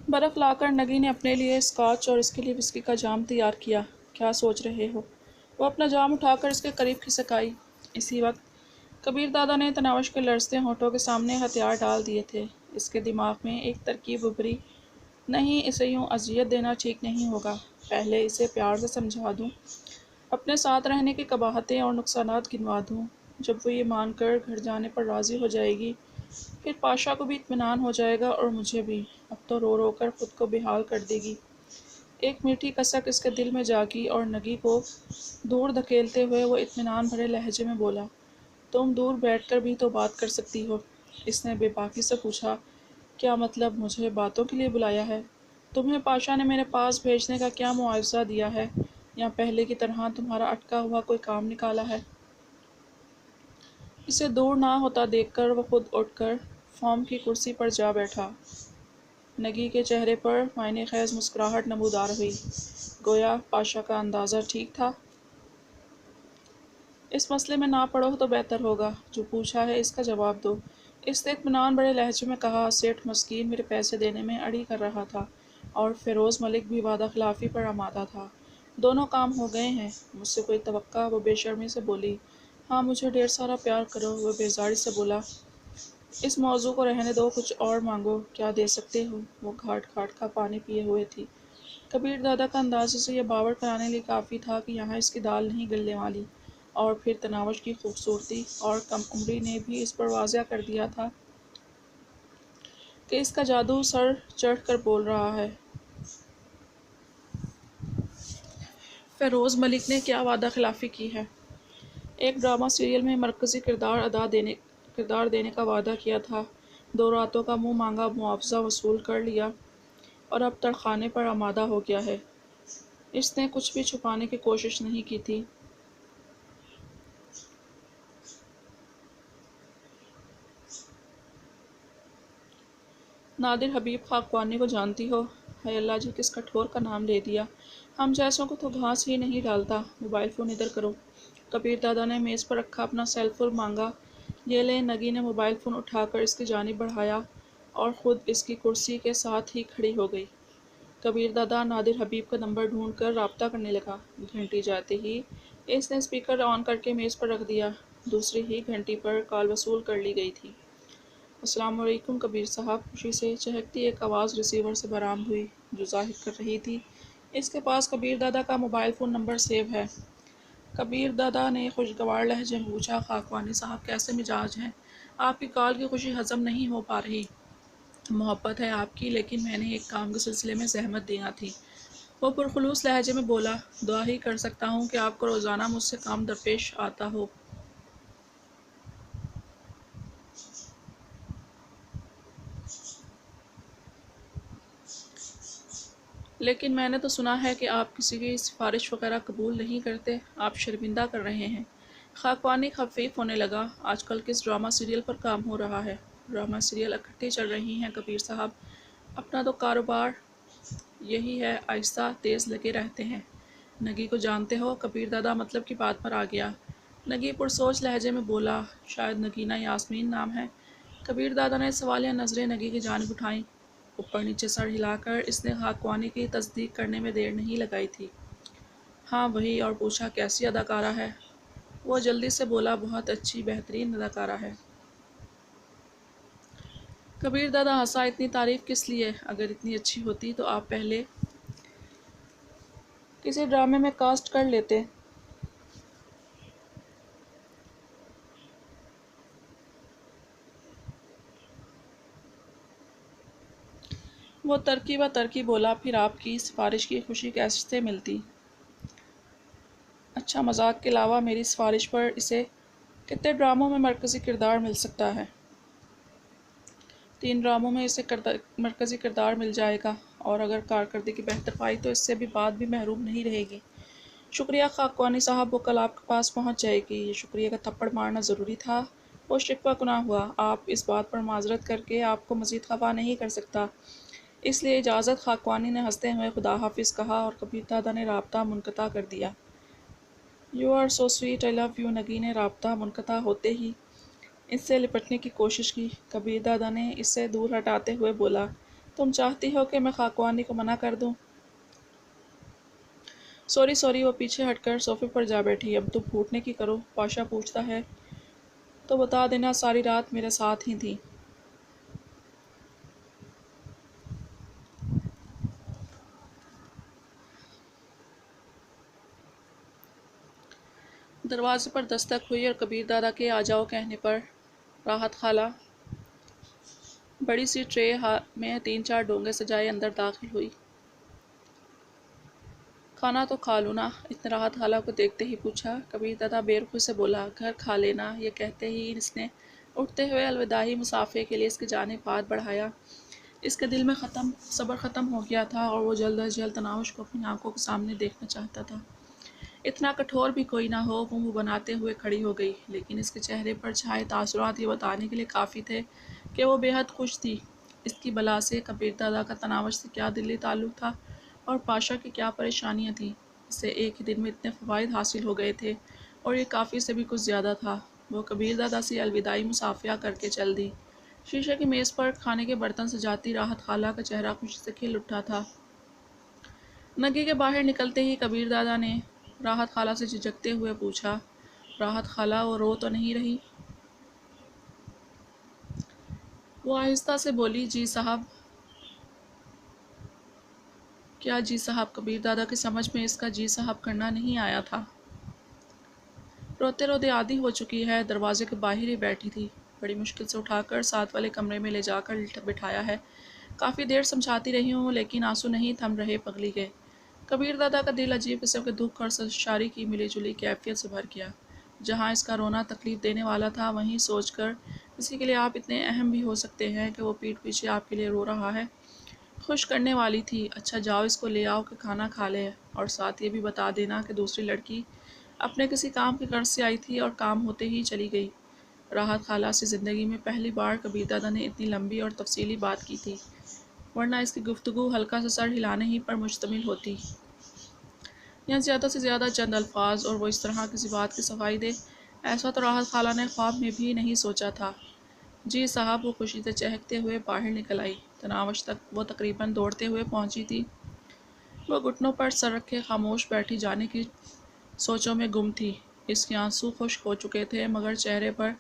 बर्फ़ लाकर नगी ने अपने लिए स्कॉच और इसके लिए विस्की का जाम तैयार किया। क्या सोच रहे हो? वो अपना जाम उठाकर इसके करीब खिसक आई। इसी वक्त कबीर दादा ने तनावश के लरजते होठों के सामने हथियार डाल दिए थे। इसके दिमाग में एक तरकीब उभरी। नहीं, इसे यूं अजियत देना ठीक नहीं होगा। पहले इसे प्यार से समझा दूं, अपने साथ रहने की कबाहतें और नुकसानात गिनवा दूं। जब वो ये मानकर घर जाने पर राज़ी हो जाएगी, फिर पाशा को भी इत्मीनान हो जाएगा और मुझे भी। अब तो रो रो कर खुद को बेहाल कर देगी। एक मीठी कसक इसके दिल में जागी और नगी को दूर धकेलते हुए वो इत्मीनान भरे लहजे में बोला, तुम दूर बैठकर भी तो बात कर सकती हो। इसने बेबाकी से पूछा, क्या मतलब, मुझे बातों के लिए बुलाया है? तुम्हें पाशा ने मेरे पास भेजने का क्या मुआवजा दिया है, या पहले की तरह तुम्हारा अटका हुआ कोई काम निकाला है? इसे दूर ना होता देखकर वो खुद उठकर फॉर्म की कुर्सी पर जा बैठा। नगी के चेहरे पर मायने खैज मुस्कुराहट नमूदार हुई। गोया पाशा का अंदाज़ा ठीक था। इस मसले में ना पड़ो तो बेहतर होगा। जो पूछा है इसका जवाब दो। इसने इत्मीनान बड़े लहजे में कहा। सेठ मस्कीन मेरे पैसे देने में अड़ी कर रहा था और फ़िरोज़ मलिक भी वादा खिलाफ़ी पर आमादा था। दोनों काम हो गए हैं। मुझसे कोई तवक्का? वो बेशर्मी से बोली। हाँ, मुझे ढेर सारा प्यार करो। वो बेजारी से बोला। इस मौजू को रहने दो, कुछ और मांगो। क्या दे सकते हो? वो घाट घाट का पानी पिए हुए थी। कबीर दादा का अंदाज़े से यह बावर कराने लिए काफ़ी था कि यहाँ इसकी दाल नहीं गलने वाली। और फिर तनावश की खूबसूरती और कम उम्री ने भी इस पर वाज़ह कर दिया था कि इसका जादू सर चढ़ कर बोल रहा है। फ़िरोज़ मलिक ने क्या वादा खिलाफ़ी की है? एक ड्रामा सीरियल में मरकज़ी किरदार देने का वादा किया था। 2 रातों का मुँह मांगा मुआवजा वसूल कर लिया और अब तड़खाने पर आमादा हो गया है। इसने कुछ भी छुपाने की कोशिश नहीं की थी। नादिर हबीब खाकवानी को जानती हो? है अल्लाह जी, किस कठोर का नाम ले दिया। हम जैसों को तो घास ही नहीं डालता। मोबाइल फ़ोन इधर करो। कबीर दादा ने मेज़ पर रखा अपना सेल फ़ोन मांगा। ये ले। नगी ने मोबाइल फ़ोन उठाकर इसकी जानिब बढ़ाया और ख़ुद इसकी कुर्सी के साथ ही खड़ी हो गई। कबीर दादा नादिर हबीब का नंबर ढूंढ कर रब्ता करने लगा। घंटी जाते ही इसने स्पीकर ऑन करके मेज़ पर रख दिया। दूसरी ही घंटी पर कॉल वसूल कर ली गई थी। अस्सलाम वालेकुम कबीर साहब। खुशी से चहकती एक आवाज़ रिसीवर से बरामद हुई, जो ज़ाहिर कर रही थी इसके पास कबीर दादा का मोबाइल फ़ोन नंबर सेव है। कबीर दादा ने खुशगवार लहजे में पूछा, खाकवानी साहब कैसे मिजाज हैं? आपकी कॉल की खुशी हज़म नहीं हो पा रही। मोहब्बत है आपकी, लेकिन मैंने एक काम के सिलसिले में ज़हमत देना थी। वो पुरखुलूस लहजे में बोला, दुआ ही कर सकता हूँ कि आपको रोज़ाना मुझसे काम दरपेश आता हो। लेकिन मैंने तो सुना है कि आप किसी की सिफारिश वगैरह कबूल नहीं करते। आप शर्मिंदा कर रहे हैं। खाकवानी खफीफ होने लगा। आजकल किस ड्रामा सीरियल पर काम हो रहा है? ड्रामा सीरियल इकट्ठी चल रही हैं कबीर साहब। अपना तो कारोबार यही है, आहिस्ता तेज़ लगे रहते हैं। नगी को जानते हो? कबीर दादा मतलब की बात पर आ गया। नगी पुरसोच लहजे में बोला, शायद नगीना यास्मीन नाम है। कबीर दादा ने सवालिया नज़रें नगी की जानिब उठाईं। ऊपर नीचे सर हिलाकर इसने खाकवानी की तस्दीक करने में देर नहीं लगाई थी। हाँ वही। और पूछा, कैसी अदाकारा है? वो जल्दी से बोला, बहुत अच्छी, बेहतरीन अदाकारा है। कबीर दादा हंसा। इतनी तारीफ़ किस लिए? अगर इतनी अच्छी होती तो आप पहले किसी ड्रामे में कास्ट कर लेते। वो तरकी व तरकी बोला, फिर आपकी सिफारिश की खुशी कैसे मिलती? अच्छा, मजाक के अलावा मेरी सिफारिश पर इसे कितने ड्रामों में मरकज़ी किरदार मिल सकता है? 3 ड्रामों में इसे मरकज़ी किरदार मिल जाएगा, और अगर कारकर्दगी बेहतर पाई तो इससे भी बात भी महरूम नहीं रहेगी। शुक्रिया खाकवानी साहब, वो कल आपके पास पहुंच जाएगी। ये शुक्रिया का थप्पड़ मारना ज़रूरी था। वो शिकवा गुनाह हुआ। आप इस बात पर माजरत करके आपको मज़ीद खफा नहीं कर सकता, इसलिए इजाज़त। खाकवानी ने हंसते हुए खुदा हाफिज़ कहा और कबीर दादा ने राब्ता मुनक़ता कर दिया। You are so sweet, I love you. नगी ने राब्ता मुनक़ता होते ही इससे लिपटने की कोशिश की। कबीर दादा ने इससे दूर हटाते हुए बोला, तुम चाहती हो कि मैं खाकवानी को मना कर दूं? सॉरी सॉरी, वो पीछे हटकर सोफे पर जा बैठी। अब तुम फूटने की करो। पाशा पूछता है तो बता देना सारी रात मेरे साथ ही थी। दरवाजे पर दस्तक हुई और कबीर दादा के आ जाओ कहने पर राहत खाला बड़ी सी ट्रे में 3-4 डोंगे सजाए अंदर दाखिल हुई। खाना तो खा लूँ ना, इतने राहत खाला को देखते ही पूछा। कबीर दादा बेरुखी से बोला, घर खा लेना। ये कहते ही इसने उठते हुए अलविदाई मुसाफे के लिए इसकी जानिब हाथ बढ़ाया। इसके दिल में सब्र ख़त्म हो गया था और वो जल्द अज जल्द तनावश को अपनी आंखों के सामने देखना चाहता था। इतना कठोर भी कोई ना हो। वो मुँह बनाते हुए खड़ी हो गई, लेकिन इसके चेहरे पर छाए तासुरात ये बताने के लिए काफ़ी थे कि वो बेहद खुश थी। इसकी बला से कबीर दादा का तनावश से क्या दिली ताल्लुक़ था और पाशा की क्या परेशानियाँ थीं। इससे एक ही दिन में इतने फ़वाइद हासिल हो गए थे और ये काफ़ी से भी कुछ ज़्यादा था। वो कबीर दादा से अलविदाई मुसाफिया करके चल दी। शीशे की मेज़ पर खाने के बर्तन सजाती राहत खाला का चेहरा खुशी से खिल उठा था। नगी के बाहर निकलते ही कबीर दादा ने राहत खाला से झिझकते हुए पूछा, राहत खाला, वो रो तो नहीं रही? वो आहिस्ता से बोली, जी साहब। क्या जी साहब? कबीर दादा की समझ में इसका जी साहब करना नहीं आया था। रोते रोते आधी हो चुकी है, दरवाजे के बाहर ही बैठी थी। बड़ी मुश्किल से उठाकर साथ वाले कमरे में ले जाकर बिठाया है। काफ़ी देर समझाती रही हूँ, लेकिन आंसू नहीं थम रहे पगली के। कबीर दादा का दिल अजीब किस्म के दुख और सरशारी की मिली-जुली कैफियत से भर गया। जहाँ इसका रोना तकलीफ देने वाला था, वहीं सोचकर किसी के लिए आप इतने अहम भी हो सकते हैं कि वो पीठ पीछे आपके लिए रो रहा है। खुश करने वाली थी। अच्छा जाओ, इसको ले आओ कि खाना खा ले, और साथ ये भी बता देना कि दूसरी लड़की अपने किसी काम के कर्ज से आई थी और काम होते ही चली गई। राहत खाला से ज़िंदगी में पहली बार कबीर दादा ने इतनी लंबी और तफसीली बात की थी, वरना इसकी गुफ्तगू हल्का सा सर हिलाने ही पर मुश्तमिल होती। या ज़्यादा से ज़्यादा चंद अल्फाज, और वो इस तरह किसी बात की सफाई दे, ऐसा तो राहत खाला ने ख्वाब में भी नहीं सोचा था। जी साहब। वो खुशी से चहकते हुए बाहर निकल आई। तनावश तक वो तकरीबन दौड़ते हुए पहुंची थी। वो घुटनों पर सर रखे खामोश बैठी जाने की सोचों में गुम थी। इसके आंसू खुश्क हो चुके थे, मगर चेहरे पर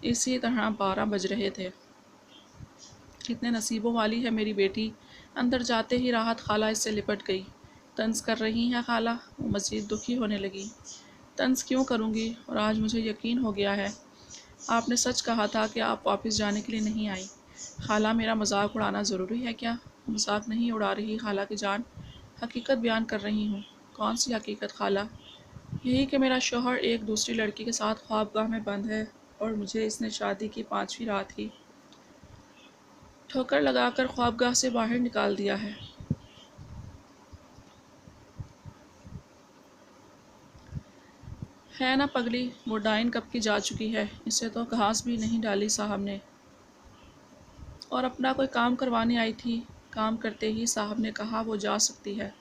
इसी तरह 12 बज रहे थे। कितने नसीबों वाली है मेरी बेटी। अंदर जाते ही राहत खाला इससे लिपट गई। तंज कर रही हैं खाला? वो मज़ीद दुखी होने लगी। तंज क्यों करूँगी, और आज मुझे यकीन हो गया है। आपने सच कहा था कि आप वापस जाने के लिए नहीं आई। खाला, मेरा मजाक उड़ाना ज़रूरी है क्या? मजाक नहीं उड़ा रही खाला की जान, हकीकत बयान कर रही हूँ। कौन सी हकीकत खाला? यही कि मेरा शौहर एक दूसरी लड़की के साथ ख्वाबगाह में बंद है, और मुझे इसने शादी की 5वीं रात ही ठोकर लगाकर ख्वाबगाह से बाहर निकाल दिया है ना पगली? वो डाइन कब की जा चुकी है। इसे तो घास भी नहीं डाली साहब ने, और अपना कोई काम करवाने आई थी। काम करते ही साहब ने कहा वो जा सकती है।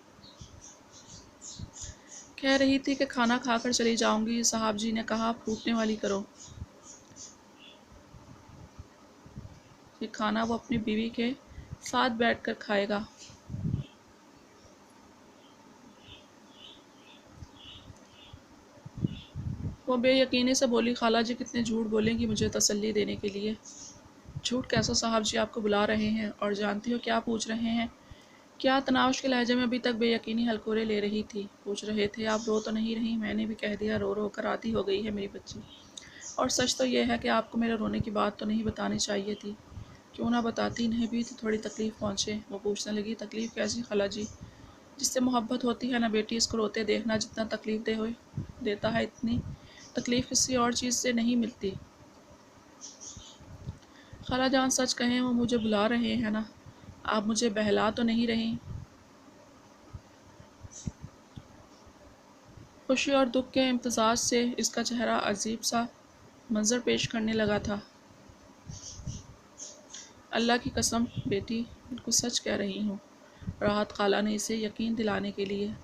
कह रही थी कि खाना खाकर चली जाऊंगी। साहब जी ने कहा फूटने वाली करो। ये खाना वो अपनी बीवी के साथ बैठकर खाएगा। वो बेयकीनी से बोली, खाला जी कितने झूठ बोलेंगी मुझे तसल्ली देने के लिए। झूठ कैसा? साहब जी आपको बुला रहे हैं, और जानती हो क्या पूछ रहे हैं? क्या? तनावश के लहजे में अभी तक बेयकीनी हलकोरे ले रही थी। पूछ रहे थे आप रो तो नहीं रही? मैंने भी कह दिया, रो रो कर आती हो गई है मेरी बच्ची। और सच तो यह है कि आपको मेरे रोने की बात तो नहीं बतानी चाहिए थी। क्यों ना बताती, इन्हें भी तो थोड़ी तकलीफ़ पहुँचे। वो पूछने लगी, तकलीफ़ कैसी खाला जी? जिससे मोहब्बत होती है ना बेटी, इसको रोते देखना जितना तकलीफ़ देता है, इतनी तकलीफ़ किसी और चीज़ से नहीं मिलती। खाला जान सच कहें, वो मुझे बुला रहे हैं ना? आप मुझे बहला तो नहीं रही? खुशी और दुख के इम्तजाज से इसका चेहरा अजीब सा मंजर पेश करने लगा था। अल्लाह की कसम बेटी, बिल्कुल सच कह रही हूँ। राहत खाला ने इसे यकीन दिलाने के लिए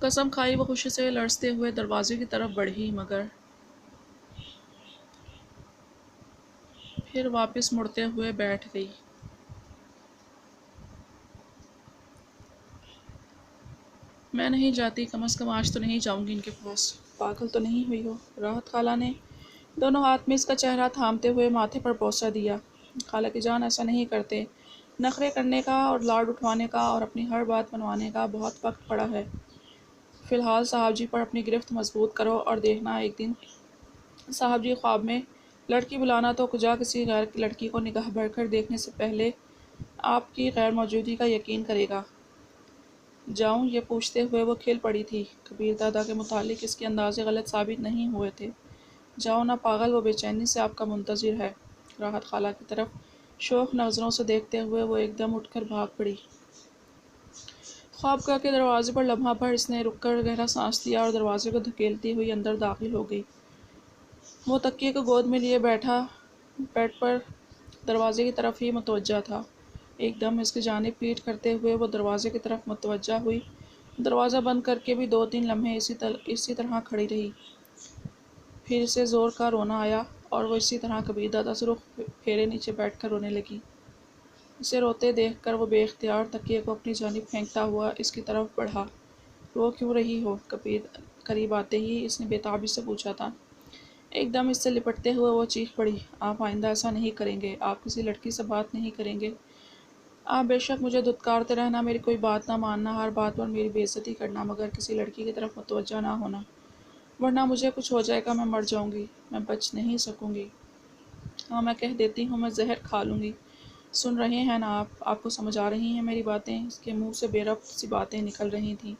कसम खाई। वो खुशी से लड़ते हुए दरवाजे की तरफ बढ़ी, मगर پھر واپس مڑتے ہوئے بیٹھ گئی۔ میں نہیں جاتی، کم از کم آج تو نہیں جاؤں گی ان کے پاس۔ پاگل تو نہیں ہوئی ہو؟ راحت خالہ نے دونوں ہاتھ میں اس کا چہرہ تھامتے ہوئے ماتھے پر بوسہ دیا۔ خالہ کی جان ایسا نہیں کرتے، نخرے کرنے کا اور لاڈ اٹھوانے کا اور اپنی ہر بات منوانے کا بہت وقت پڑا ہے۔ فی الحال صاحب جی پر اپنی گرفت مضبوط کرو اور دیکھنا ایک دن صاحب جی خواب میں لڑکی بلانا تو کجا کسی غیر لڑکی کو نگاہ بھر کر دیکھنے سے پہلے آپ کی غیر موجودگی کا یقین کرے گا۔ جاؤں؟ یہ پوچھتے ہوئے وہ کھل پڑی تھی۔ کبیر دادا کے متعلق اس کے اندازے غلط ثابت نہیں ہوئے تھے۔ جاؤ نہ پاگل، وہ بے چینی سے آپ کا منتظر ہے۔ راحت خالہ کی طرف شوق نظروں سے دیکھتے ہوئے وہ ایک دم اٹھ کر بھاگ پڑی۔ خوابگاہ کے دروازے پر لمحہ بھر اس نے رک کر گہرا سانس لیا اور دروازے کو دھکیلتی ہوئی اندر داخل ہو گئی۔ وہ تکیے کو گود میں لیے بیٹھا بیڈ پر دروازے کی طرف ہی متوجہ تھا۔ ایک دم اس کی جانب پیٹھ کرتے ہوئے وہ دروازے کی طرف متوجہ ہوئی۔ دروازہ بند کر کے بھی 2-3 لمحے اسی طرح کھڑی رہی۔ پھر اسے زور کا رونا آیا اور وہ اسی طرح کبیر دادا سے رخ پھیرے نیچے بیٹھ کر رونے لگی۔ اسے روتے دیکھ کر وہ بے اختیار تکیے کو اپنی جانب پھینکتا ہوا اس کی طرف بڑھا۔ رو کیوں رہی ہو؟ کبیر قریب آتے ہی اس نے بے تابی سے پوچھا تھا۔ ایک دم اس سے لپٹتے ہوئے وہ چیخ پڑی، آپ آئندہ ایسا نہیں کریں گے، آپ کسی لڑکی سے بات نہیں کریں گے۔ آپ بے شک مجھے دھتکارتے رہنا، میری کوئی بات نہ ماننا، ہر بات پر میری بے عزتی کرنا، مگر کسی لڑکی کی طرف متوجہ نہ ہونا، ورنہ مجھے کچھ ہو جائے گا، میں مر جاؤں گی، میں بچ نہیں سکوں گی۔ ہاں میں کہہ دیتی ہوں، میں زہر کھا لوں گی۔ سن رہے ہیں نا آپ کو سمجھ آ رہی ہیں میری باتیں؟ اس کے منہ سے بے ربط سی باتیں نکل رہی تھیں۔